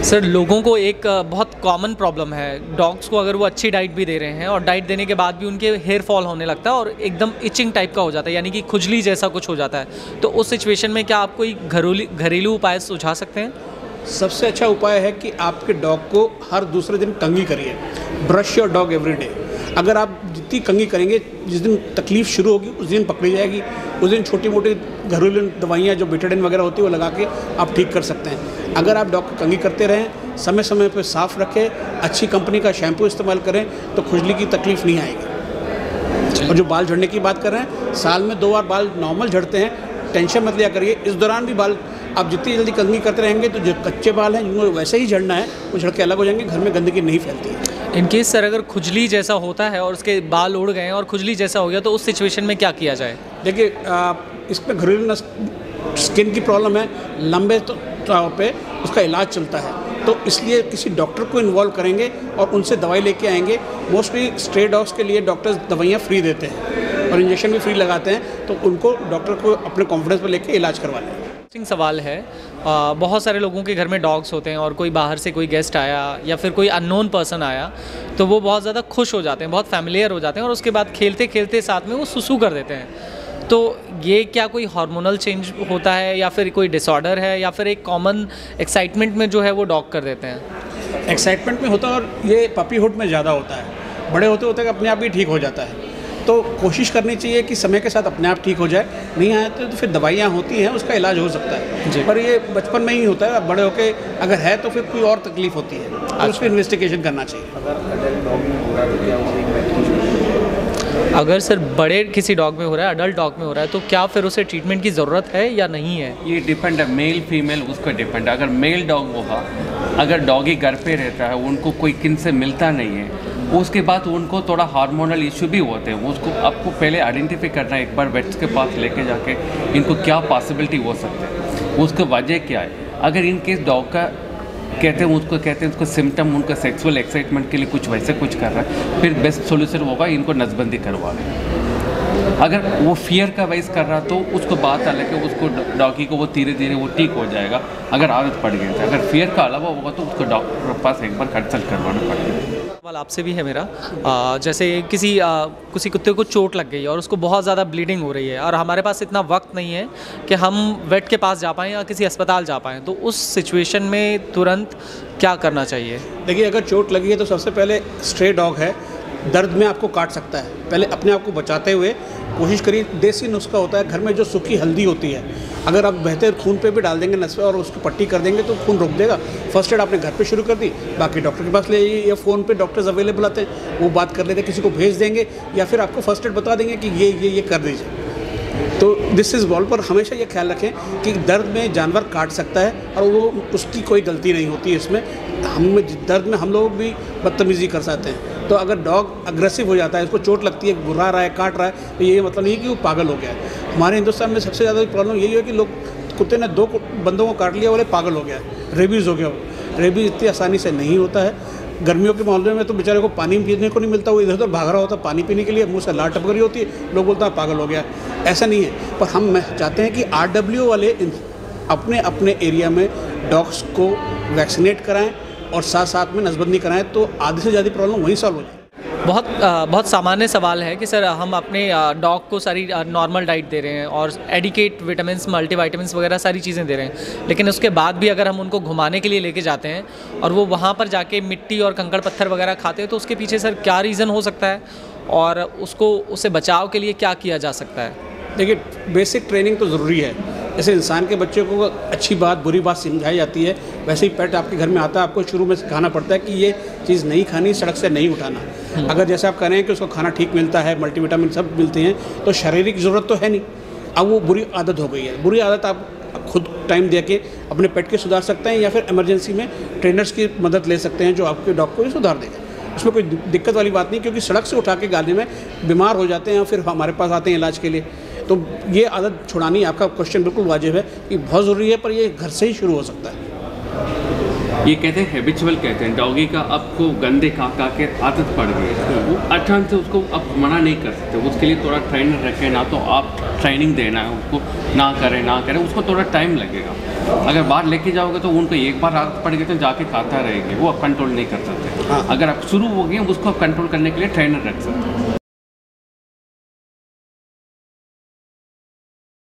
Sir, लोगों को एक बहुत कॉमन प्रॉब्लम है, डॉग्स को अगर वो अच्छी डाइट भी दे रहे हैं और डाइट देने के बाद भी उनके हेयर फॉल होने लगता है और एकदम इचिंग टाइप का हो जाता है, यानी कि खुजली जैसा कुछ हो जाता है। तो उस सिचुएशन में क्या आप कोई घरेलू उपाय सुझा सकते हैं? सबसे अच्छा उपाय है कि आपके डॉग को हर दूसरे दिन कंघी करिए। Brush your dog every day. अगर आप जितनी कंघी करेंगे, जिस दिन तकलीफ शुरू होगी उस दिन पकड़ी जाएगी। उस दिन छोटी मोटी घरेलू दवाइयाँ जो बेटाडिन वगैरह होती है वो लगा के आप ठीक कर सकते हैं। अगर आप डॉग को कंघी करते रहें, समय समय पर साफ़ रखें, अच्छी कंपनी का शैम्पू इस्तेमाल करें, तो खुजली की तकलीफ़ नहीं आएगी। और जो बाल झड़ने की बात कर रहे हैं, साल में 2 बार बाल नॉर्मल झड़ते हैं, टेंशन मत लिया करिए। इस दौरान भी बाल आप जितनी जल्दी कंघी करते रहेंगे तो जो कच्चे बाल हैं जिनको वैसे ही झड़ना है वो झड़ के अलग हो जाएंगे, घर में गंदगी नहीं फैलती है। इन केस सर, अगर खुजली जैसा होता है और उसके बाल उड़ गए और खुजली जैसा हो गया, तो उस सिचुएशन में क्या किया जाए? देखिए, इसमें घरेलू स्किन की प्रॉब्लम है, लंबे तौर पे उसका इलाज चलता है, तो इसलिए किसी डॉक्टर को इन्वॉल्व करेंगे और उनसे दवाई लेके आएंगे। मोस्टली स्ट्रे डॉग्स के लिए डॉक्टर्स दवाइयाँ फ्री देते हैं और इंजेक्शन भी फ्री लगाते हैं, तो उनको डॉक्टर को अपने कॉन्फिडेंस पर लेके इलाज करवा लें। सवाल है, बहुत सारे लोगों के घर में डॉग्स होते हैं और कोई बाहर से कोई गेस्ट आया या फिर कोई अननोन पर्सन आया, तो वो बहुत ज़्यादा खुश हो जाते हैं, बहुत फैमिलियर हो जाते हैं और उसके बाद खेलते खेलते साथ में वो सुसु कर देते हैं। तो ये क्या कोई हार्मोनल चेंज होता है या फिर कोई डिसऑर्डर है या फिर एक कॉमन एक्साइटमेंट में जो है वो डॉग कर देते हैं? एक्साइटमेंट में होता है और ये पपीहुड में ज़्यादा होता है। बड़े होते होते अपने आप ही ठीक हो जाता है। तो कोशिश करनी चाहिए कि समय के साथ अपने आप ठीक हो जाए। नहीं आए तो फिर दवाइयाँ होती हैं, उसका इलाज हो सकता है, पर ये बचपन में ही होता है। बड़े होके अगर है तो फिर कोई और तकलीफ होती है, तो उस पर इन्वेस्टिगेशन करना चाहिए। अगर सर बड़े किसी डॉग में हो रहा है, अडल्ट डॉग में हो रहा है, तो क्या फिर उसे ट्रीटमेंट की ज़रूरत है या नहीं है? ये डिपेंड है, मेल फीमेल उस पर डिपेंड है। अगर मेल डॉग होगा, अगर डॉगी घर पे रहता है, उनको कोई किन से मिलता नहीं है, उसके बाद उनको थोड़ा हार्मोनल इशू भी होते हैं। उसको आपको पहले आइडेंटिफाई करना है, एक बार वेट्स के पास लेके जाके इनको क्या पॉसिबिलिटी हो सकते हैं, उसकी वजह क्या है। अगर इन केस डॉग का कहते हैं उसको सिम्टम, उनका सेक्सुअल एक्साइटमेंट के लिए कुछ वैसे कुछ कर रहा है, फिर बेस्ट सोल्यूशन होगा इनको नसबंदी करवा लें। अगर वो फियर का वाइज कर रहा तो उसको बात अलग है, उसको डॉगी को वो धीरे धीरे वो ठीक हो जाएगा अगर आदत पड़ गई। अगर फियर का अलावा होगा तो उसको डॉक्टर के पास एक बार कंसल्ट करवाना पड़ेगा। सवाल आपसे भी है मेरा, जैसे किसी कुत्ते को चोट लग गई और उसको बहुत ज़्यादा ब्लीडिंग हो रही है और हमारे पास इतना वक्त नहीं है कि हम वेट के पास जा पाएँ या किसी अस्पताल जा पाएँ, तो उस सिचुएशन में तुरंत क्या करना चाहिए? देखिए, अगर चोट लगी है तो सबसे पहले स्ट्रे डॉग है, दर्द में आपको काट सकता है। पहले अपने आप को बचाते हुए कोशिश करिए। देसी नुस्खा होता है, घर में जो सूखी हल्दी होती है, अगर आप बहते खून पे भी डाल देंगे नस और उसकी पट्टी कर देंगे तो खून रुक देगा। फर्स्ट एड आपने घर पे शुरू कर दी, बाकी डॉक्टर के पास ले जाइए या फ़ोन पे डॉक्टर्स अवेलेबल आते हैं, वो बात कर लेते हैं, किसी को भेज देंगे या फिर आपको फर्स्ट एड बता देंगे कि ये कर दीजिए। तो दिस इज़ बॉल पर हमेशा ये ख्याल रखें कि दर्द में जानवर काट सकता है और वो उसकी कोई गलती नहीं होती है इसमें। दर्द में हम लोग भी बदतमीज़ी कर सकते हैं। तो अगर डॉग अग्रेसिव हो जाता है, उसको चोट लगती है, गुर्रा रहा है, काट रहा है, तो ये मतलब नहीं है कि वो पागल हो गया है। हमारे हिंदुस्तान में सबसे ज़्यादा प्रॉब्लम यही है कि लोग, कुत्ते ने 2 बंदों को काट लिया, बोले पागल हो गया है, रेबीज़ हो गया। वो रेबीज़ इतनी आसानी से नहीं होता है। गर्मियों के मामले में तो बेचारे को पानी पीने को नहीं मिलता, वो इधर उधर भाग रहा होता है पानी पीने के लिए, मुँह से लार टपक रही होती है, लोग बोलते हैं पागल हो गया। ऐसा नहीं है, पर हम चाहते हैं कि RW वाले अपने अपने एरिया में डॉग्स को वैक्सीनेट कराएं और साथ साथ में नसबंदी कराएं, तो आधे से ज़्यादा प्रॉब्लम वहीं सॉल्व हो जाए। बहुत सामान्य सवाल है कि सर हम अपने डॉग को सारी नॉर्मल डाइट दे रहे हैं और एडिकेट विटामिन्स, मल्टीविटामिन्स वगैरह सारी चीज़ें दे रहे हैं, लेकिन उसके बाद भी अगर हम उनको घुमाने के लिए लेके जाते हैं और वो वहाँ पर जाके मिट्टी और कंकड़ पत्थर वगैरह खाते हैं, तो उसके पीछे सर क्या रीज़न हो सकता है और उससे बचाव के लिए क्या किया जा सकता है? देखिए, बेसिक ट्रेनिंग तो ज़रूरी है। जैसे इंसान के बच्चे को अच्छी बात बुरी बात समझाई जाती है, वैसे ही पेट आपके घर में आता है, आपको शुरू में सिखाना पड़ता है कि ये चीज़ नहीं खानी, सड़क से नहीं उठाना। अगर जैसे आप कह रहे हैं कि उसको खाना ठीक मिलता है, मल्टीविटामिन सब मिलते हैं, तो शारीरिक ज़रूरत तो है नहीं। अब वो बुरी आदत हो गई है। बुरी आदत आप खुद टाइम दे के अपने पेट के सुधार सकते हैं या फिर इमरजेंसी में ट्रेनर्स की मदद ले सकते हैं जो आपके डॉग को ही सुधार देगा। उसमें कोई दिक्कत वाली बात नहीं, क्योंकि सड़क से उठा के गाने में बीमार हो जाते हैं और फिर हमारे पास आते हैं इलाज के लिए। तो ये आदत छुड़ानी, आपका क्वेश्चन बिल्कुल वाजिब है, ये बहुत ज़रूरी है, पर ये घर से ही शुरू हो सकता है। ये कहते हैं हैबिचुअल कहते हैं, डॉगी का आपको गंदे खा के आदत पड़ गई है, वो अचानक से उसको आप मना नहीं कर सकते। उसके लिए थोड़ा ट्रेनर रखें, ना तो आप ट्रेनिंग देना है उसको, ना करें उसको थोड़ा टाइम लगेगा। अगर बाहर लेके जाओगे तो उनको एक बार आदत पड़ गई तो जाके खाता रहेंगे, वो अब कंट्रोल नहीं कर सकते। हाँ। अगर आप शुरू हो गए उसको आप कंट्रोल करने के लिए ट्रेनर रख सकते हैं।